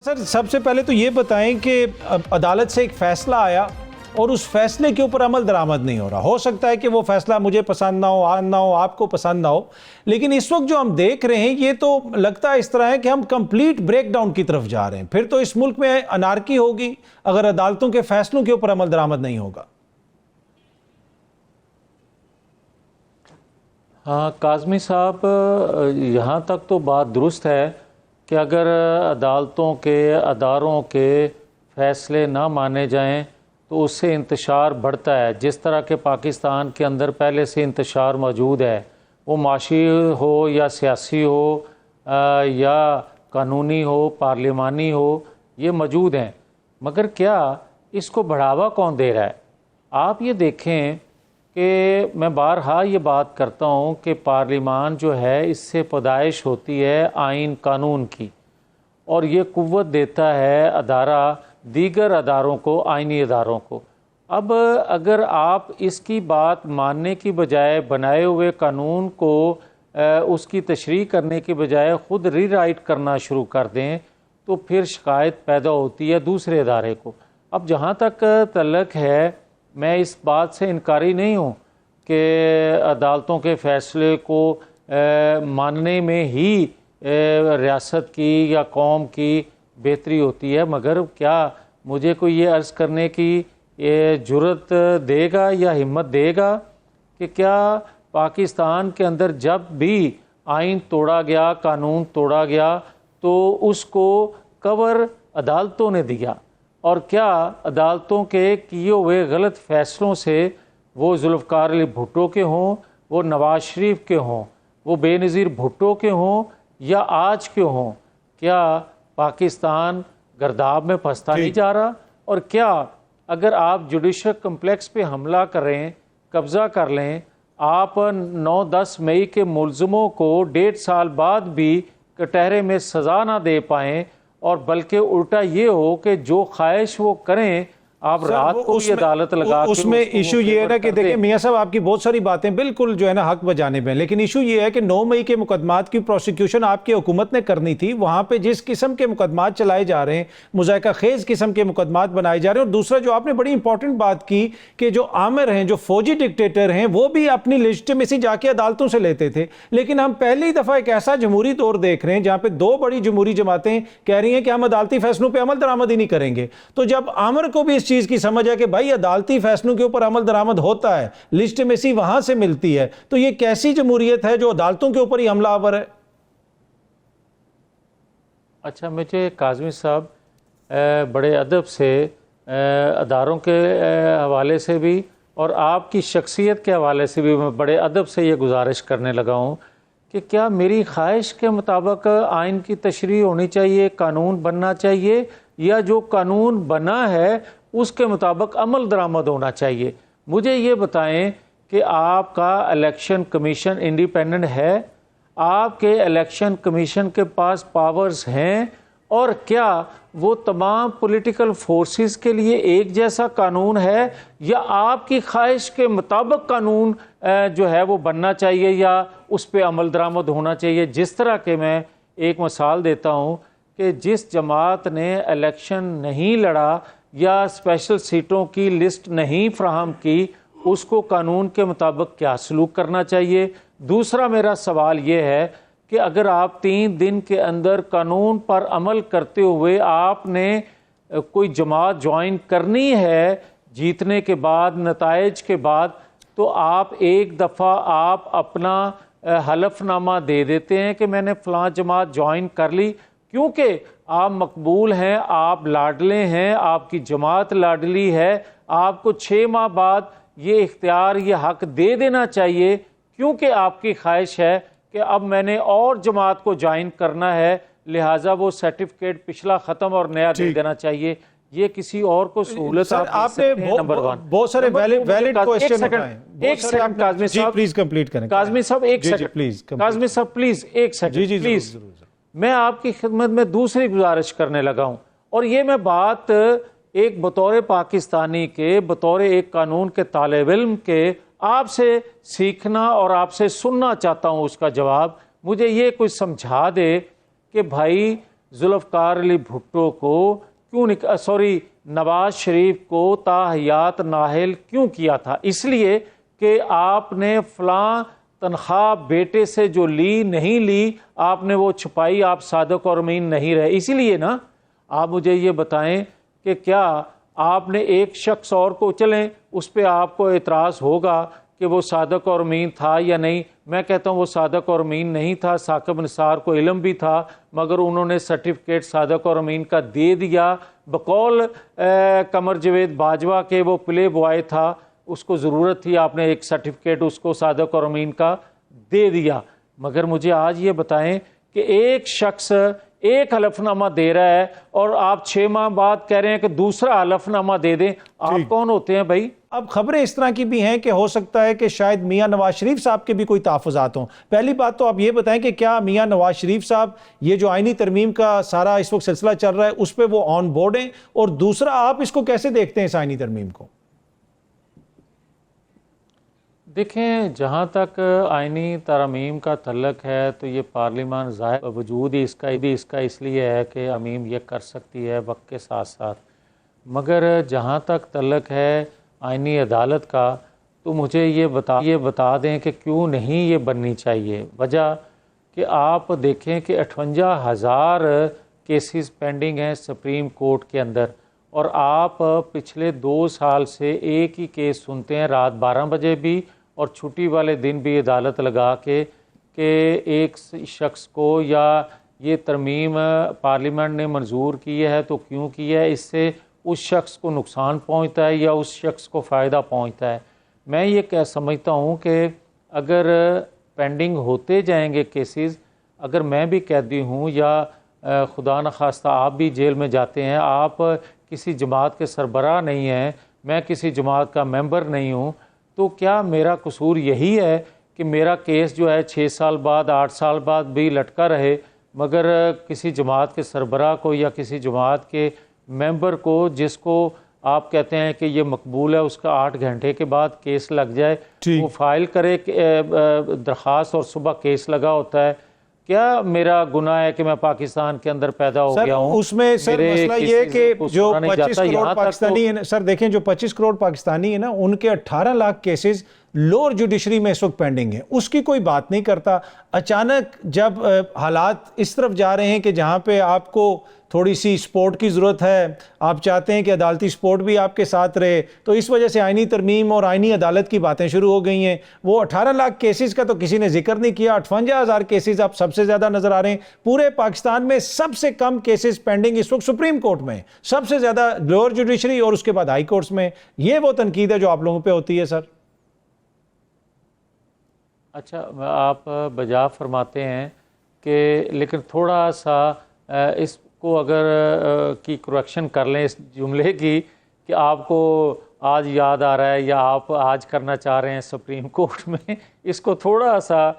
سر سب سے پہلے تو یہ بتائیں کہ عدالت سے ایک فیصلہ آیا اور اس فیصلے کے اوپر عمل درآمد نہیں ہو رہا. ہو سکتا ہے کہ وہ فیصلہ مجھے پسند نہ ہو آپ کو پسند نہ ہو، لیکن اس وقت جو ہم دیکھ رہے ہیں یہ تو لگتا ہے اس طرح ہے کہ ہم کمپلیٹ بریک ڈاؤن کی طرف جا رہے ہیں. پھر تو اس ملک میں انارکی ہوگی اگر عدالتوں کے فیصلوں کے اوپر عمل درآمد نہیں ہوگا. ہاں کاظمی صاحب، یہاں تک تو بات درست ہے کہ اگر عدالتوں کے اداروں کے فیصلے نہ مانے جائیں تو اس سے انتشار بڑھتا ہے. جس طرح کے پاکستان کے اندر پہلے سے انتشار موجود ہے، وہ معاشی ہو یا سیاسی ہو یا قانونی ہو پارلیمانی ہو، یہ موجود ہیں. مگر کیا اس کو بڑھاوا کون دے رہا ہے؟ آپ یہ دیکھیں کہ میں بارہا یہ بات کرتا ہوں کہ پارلیمان جو ہے اس سے پیدائش ہوتی ہے آئین قانون کی، اور یہ قوت دیتا ہے ادارہ دیگر اداروں کو، آئینی اداروں کو. اب اگر آپ اس کی بات ماننے کی بجائے بنائے ہوئے قانون کو اس کی تشریح کرنے کی بجائے خود ری رائٹ کرنا شروع کر دیں تو پھر شکایت پیدا ہوتی ہے دوسرے ادارے کو. اب جہاں تک تعلق ہے، میں اس بات سے انکاری نہیں ہوں کہ عدالتوں کے فیصلے کو ماننے میں ہی ریاست کی یا قوم کی بہتری ہوتی ہے. مگر کیا مجھے کوئی یہ عرض کرنے کی جرت دے گا یا ہمت دے گا کہ کیا پاکستان کے اندر جب بھی آئین توڑا گیا، قانون توڑا گیا، تو اس کو کور عدالتوں نے دیا؟ اور کیا عدالتوں کے کیے ہوئے غلط فیصلوں سے وہ ذوالفقار علی بھٹو کے ہوں، وہ نواز شریف کے ہوں، وہ بے نظیر بھٹو کے ہوں یا آج کے ہوں، کیا پاکستان گرداب میں پھنستا نہیں جا رہا؟ اور کیا اگر آپ جوڈیشل کمپلیکس پہ حملہ کریں، قبضہ کر لیں، آپ 9-10 مئی کے ملزموں کو 1.5 سال بعد بھی کٹہرے میں سزا نہ دے پائیں، اور بلکہ الٹا یہ ہو کہ جو خواہش وہ کریں آپ رات کو بھی عدالت لگا کے اس میں ایشو یہ ہے نا کہ دیکھیں میاں صاحب، آپ کی بہت ساری باتیں بالکل جو ہے نا حق بجانب ہیں، لیکن ایشو یہ ہے کہ 9 مئی کے مقدمات کی پروسیکیوشن آپ کی حکومت نے کرنی تھی. وہاں پہ جس قسم کے مقدمات چلائے جا رہے ہیں، مذائقہ خیز قسم کے مقدمات بنائے جا رہے ہیں. اور دوسرا جو آپ نے بڑی امپورٹنٹ بات کی کہ جو آمر ہیں، جو فوجی ڈکٹیٹر ہیں، وہ بھی اپنی لیجٹمیسی جا کے عدالتوں سے لیتے تھے. لیکن ہم پہلی دفعہ ایک ایسا جمہوری دور دیکھ رہے ہیں جہاں پہ 2 بڑی جمہوری جماعتیں کہہ رہی ہیں کہ ہم عدالتی فیصلوں پہ عمل درآمد ہی نہیں کریں گے. تو جب آمر کو بھی اس چیز کی سمجھ ہے کہ بھائی عدالتی فیصلوں کے اوپر عمل درآمد ہوتا ہے، لیجٹمیسی وہاں سے ملتی ہے، تو یہ کیسی جمہوریت ہے جو عدالتوں کے اوپر ہی حملہ آور ہے؟ اچھا، مجھے کاظمی صاحب بڑے ادب سے اداروں کے حوالے سے بھی اور آپ کی شخصیت کے حوالے سے بھی میں بڑے ادب سے یہ گزارش کرنے لگا ہوں کہ کیا میری خواہش کے مطابق آئین کی تشریح ہونی چاہیے، قانون بننا چاہیے، یا جو قانون بنا ہے اس کے مطابق عمل درآمد ہونا چاہیے؟ مجھے یہ بتائیں کہ آپ کا الیکشن کمیشن انڈیپینڈنٹ ہے؟ آپ کے الیکشن کمیشن کے پاس پاورز ہیں؟ اور کیا وہ تمام پولیٹیکل فورسز کے لیے ایک جیسا قانون ہے، یا آپ کی خواہش کے مطابق قانون جو ہے وہ بننا چاہیے یا اس پہ عمل درآمد ہونا چاہیے؟ جس طرح کہ میں ایک مثال دیتا ہوں کہ جس جماعت نے الیکشن نہیں لڑا یا اسپیشل سیٹوں کی لسٹ نہیں فراہم کی، اس کو قانون کے مطابق کیا سلوک کرنا چاہیے؟ دوسرا میرا سوال یہ ہے کہ اگر آپ 3 دن کے اندر قانون پر عمل کرتے ہوئے آپ نے کوئی جماعت جوائن کرنی ہے جیتنے کے بعد، نتائج کے بعد، تو آپ ایک دفعہ آپ اپنا حلف نامہ دے دیتے ہیں کہ میں نے فلاں جماعت جوائن کر لی، کیونکہ آپ مقبول ہیں، آپ لاڈلے ہیں، آپ کی جماعت لاڈلی ہے. آپ کو 6 ماہ بعد یہ اختیار، یہ حق دے دینا چاہیے، کیونکہ آپ کی خواہش ہے کہ اب میں نے اور جماعت کو جوائن کرنا ہے، لہٰذا وہ سرٹیفکیٹ پچھلا ختم اور نیا دے دینا چاہیے. یہ کسی اور کو سہولت آپ نے بہت سارے ویلڈ کوسچن اٹھائے. ایک سیکنڈ کاظمی صاحب، پلیز کمپلیٹ کریں. کاظمی صاحب ایک سیکنڈ، کاظمی صاحب پلیز ایک سیکنڈ پلیز. میں آپ کی خدمت میں دوسری گزارش کرنے لگا ہوں، اور یہ میں بات ایک بطور پاکستانی کے، بطور ایک قانون کے طالب علم کے آپ سے سیکھنا اور آپ سے سننا چاہتا ہوں اس کا جواب. مجھے یہ کوئی سمجھا دے کہ بھائی ذوالفقار علی بھٹو کو کیوں نواز شریف کو تاحیات نااہل کیوں کیا تھا؟ اس لیے کہ آپ نے فلاں تنخواہ بیٹے سے جو لی نہیں لی، آپ نے وہ چھپائی، آپ صادق اور امین نہیں رہے، اسی لیے نا۔ آپ مجھے یہ بتائیں کہ کیا آپ نے ایک شخص اور کو، چلیں اس پہ آپ کو اعتراض ہوگا کہ وہ صادق اور امین تھا یا نہیں، میں کہتا ہوں وہ صادق اور امین نہیں تھا، ثاقب نثار کو علم بھی تھا، مگر انہوں نے سرٹیفکیٹ صادق اور امین کا دے دیا بقول قمر جاوید باجوہ کے، وہ پلے بوائے تھا، اس کو ضرورت تھی، آپ نے ایک سرٹیفکیٹ اس کو صادق اور امین کا دے دیا۔ مگر مجھے آج یہ بتائیں کہ ایک شخص ایک حلف نامہ دے رہا ہے اور آپ 6 ماہ بعد کہہ رہے ہیں کہ دوسرا حلف نامہ دے دیں، آپ کون ہوتے ہیں بھائی؟ اب خبریں اس طرح کی بھی ہیں کہ ہو سکتا ہے کہ شاید میاں نواز شریف صاحب کے بھی کوئی تحفظات ہوں۔ پہلی بات تو آپ یہ بتائیں کہ کیا میاں نواز شریف صاحب یہ جو آئینی ترمیم کا سارا اس وقت سلسلہ چل رہا ہے اس پہ وہ آن بورڈ ہیں، اور دوسرا آپ اس کو کیسے دیکھتے ہیں اس آئینی ترمیم کو؟ دیکھیں، جہاں تک آئینی ترمیم کا تعلق ہے تو یہ پارلیمان ظاہر وجود ہی اس کا اس لیے ہے کہ ترمیم یہ کر سکتی ہے وقت کے ساتھ ساتھ، مگر جہاں تک تعلق ہے آئینی عدالت کا تو مجھے یہ بتا دیں کہ کیوں نہیں یہ بننی چاہیے۔ وجہ کہ آپ دیکھیں کہ 58,000 کیسز پینڈنگ ہیں سپریم کورٹ کے اندر، اور آپ پچھلے 2 سال سے ایک ہی کیس سنتے ہیں، رات 12 بجے بھی اور چھٹی والے دن بھی عدالت لگا کے کہ ایک شخص کو یا یہ ترمیم پارلیمنٹ نے منظور کی ہے تو کیوں کی ہے، اس سے اس شخص کو نقصان پہنچتا ہے یا اس شخص کو فائدہ پہنچتا ہے۔ میں یہ سمجھتا ہوں کہ اگر پینڈنگ ہوتے جائیں گے کیسز، اگر میں بھی قیدی ہوں یا خدا نخواستہ آپ بھی جیل میں جاتے ہیں، آپ کسی جماعت کے سربراہ نہیں ہیں، میں کسی جماعت کا ممبر نہیں ہوں، تو کیا میرا قصور یہی ہے کہ میرا کیس جو ہے 6 سال بعد 8 سال بعد بھی لٹکا رہے، مگر کسی جماعت کے سربراہ کو یا کسی جماعت کے ممبر کو جس کو آپ کہتے ہیں کہ یہ مقبول ہے، اس کا 8 گھنٹے کے بعد کیس لگ جائے، وہ فائل کرے درخواست اور صبح کیس لگا ہوتا ہے؟ کیا میرا گناہ ہے کہ میں پاکستان کے اندر پیدا ہو گیا ہوں؟ اس میں سر مسئلہ یہ ہے کہ جو 25 کروڑ پاکستانی ہیں، سر دیکھیں جو 25 کروڑ پاکستانی ہیں نا، ان کے 18 لاکھ کیسز لوور جوڈیشری میں اس وقت پینڈنگ ہیں، اس کی کوئی بات نہیں کرتا۔ اچانک جب حالات اس طرف جا رہے ہیں کہ جہاں پہ آپ کو تھوڑی سی سپورٹ کی ضرورت ہے، آپ چاہتے ہیں کہ عدالتی سپورٹ بھی آپ کے ساتھ رہے، تو اس وجہ سے آئینی ترمیم اور آئینی عدالت کی باتیں شروع ہو گئی ہیں۔ وہ 18 لاکھ کیسز کا تو کسی نے ذکر نہیں کیا، 58,000 کیسز آپ سب سے زیادہ نظر آ رہے ہیں۔ پورے پاکستان میں سب سے کم کیسز پینڈنگ اس وقت سپریم کورٹ میں، سب سے زیادہ لوور جوڈیشری اور اس کے بعد ہائی کورٹس میں۔ یہ وہ تنقید ہے جو آپ لوگوں پہ ہوتی ہے سر؟ اچھا، آپ بجا فرماتے ہیں کہ لیکن تھوڑا سا اس کو اگر کی کریکشن کر لیں اس جملے کی کہ آپ کو آج یاد آ رہا ہے یا آپ آج کرنا چاہ رہے ہیں سپریم کورٹ میں، اس کو تھوڑا سا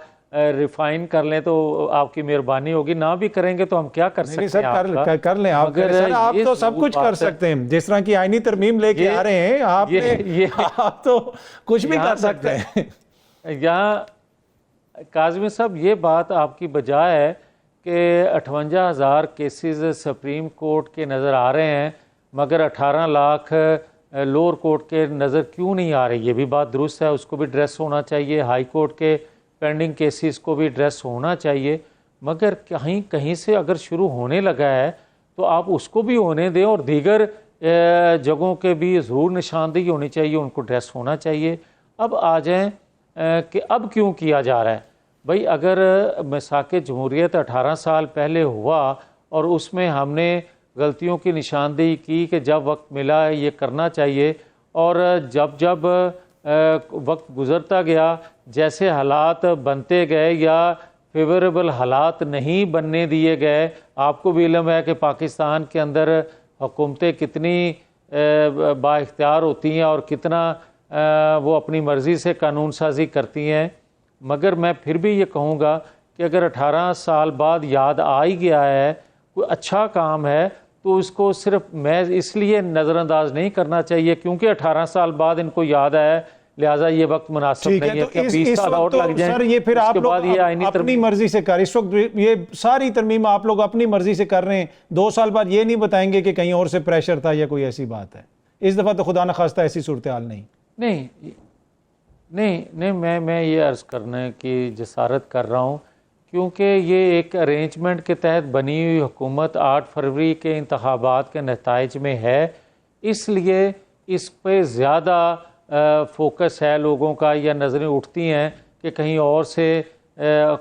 ریفائن کر لیں تو آپ کی مہربانی ہوگی۔ نہ بھی کریں گے تو ہم کیا کر سکتے ہیں؟ سر کر لیں آپ، آپ تو سب کچھ کر سکتے ہیں، جس طرح کی آئینی ترمیم لے کے آ رہے ہیں آپ تو کچھ بھی کر سکتے ہیں۔ یہاں کاظمی صاحب یہ بات آپ کی بجا ہے کہ 58,000 کیسز سپریم کورٹ کے نظر آ رہے ہیں، مگر 18 لاکھ لوور کورٹ کے نظر کیوں نہیں آ رہی؟ یہ بھی بات درست ہے، اس کو بھی ڈریس ہونا چاہیے، ہائی کورٹ کے پینڈنگ کیسز کو بھی ڈریس ہونا چاہیے، مگر کہیں سے اگر شروع ہونے لگا ہے تو آپ اس کو بھی ہونے دیں، اور دیگر جگہوں کے بھی ضرور نشاندہی ہونی چاہیے، ان کو ڈریس ہونا چاہیے۔ اب آ جائیں کہ اب کیوں کیا جا رہا ہے؟ بھائی اگر مساق جمہوریت 18 سال پہلے ہوا اور اس میں ہم نے غلطیوں کی نشاندہی کی کہ جب وقت ملا یہ کرنا چاہیے، اور جب وقت گزرتا گیا، جیسے حالات بنتے گئے یا فیوریبل حالات نہیں بننے دیے گئے، آپ کو بھی علم ہے کہ پاکستان کے اندر حکومتیں کتنی با اختیار ہوتی ہیں اور کتنا وہ اپنی مرضی سے قانون سازی کرتی ہیں، مگر میں پھر بھی یہ کہوں گا کہ اگر 18 سال بعد یاد آ ہی گیا ہے، کوئی اچھا کام ہے، تو اس کو صرف میں اس لیے نظر انداز نہیں کرنا چاہیے کیونکہ 18 سال بعد ان کو یاد آیا لہٰذا یہ وقت مناسب ٹھیک نہیں ہے، ہے تو کہ 20 سال اور لگ جائیں، سر یہ پھر اس آپ کے لوگ بعد یہ آئینی اپنی مرضی سے کر، اس وقت یہ ساری ترمیم آپ لوگ اپنی مرضی سے کر رہے ہیں، 2 سال بعد یہ نہیں بتائیں گے کہ کہیں اور سے پریشر تھا یا کوئی ایسی بات ہے؟ اس دفعہ تو خدا نخواستہ ایسی صورتحال نہیں۔ نہیں میں یہ عرض کرنے کی جسارت کر رہا ہوں، کیونکہ یہ ایک ارینجمنٹ کے تحت بنی ہوئی حکومت 8 فروری کے انتخابات کے نتائج میں ہے، اس لیے اس پہ زیادہ فوکس ہے لوگوں کا، یا نظریں اٹھتی ہیں کہ کہیں اور سے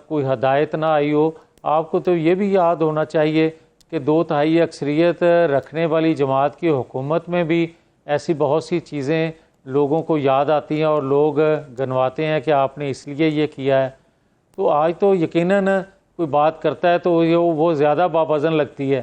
کوئی ہدایت نہ آئی ہو۔ آپ کو تو یہ بھی یاد ہونا چاہیے کہ 2/3 اکثریت رکھنے والی جماعت کی حکومت میں بھی ایسی بہت سی چیزیں لوگوں کو یاد آتی ہیں اور لوگ گنواتے ہیں کہ آپ نے اس لیے یہ کیا ہے۔ تو آج تو یقیناً کوئی بات کرتا ہے تو وہ زیادہ باوزن لگتی ہے۔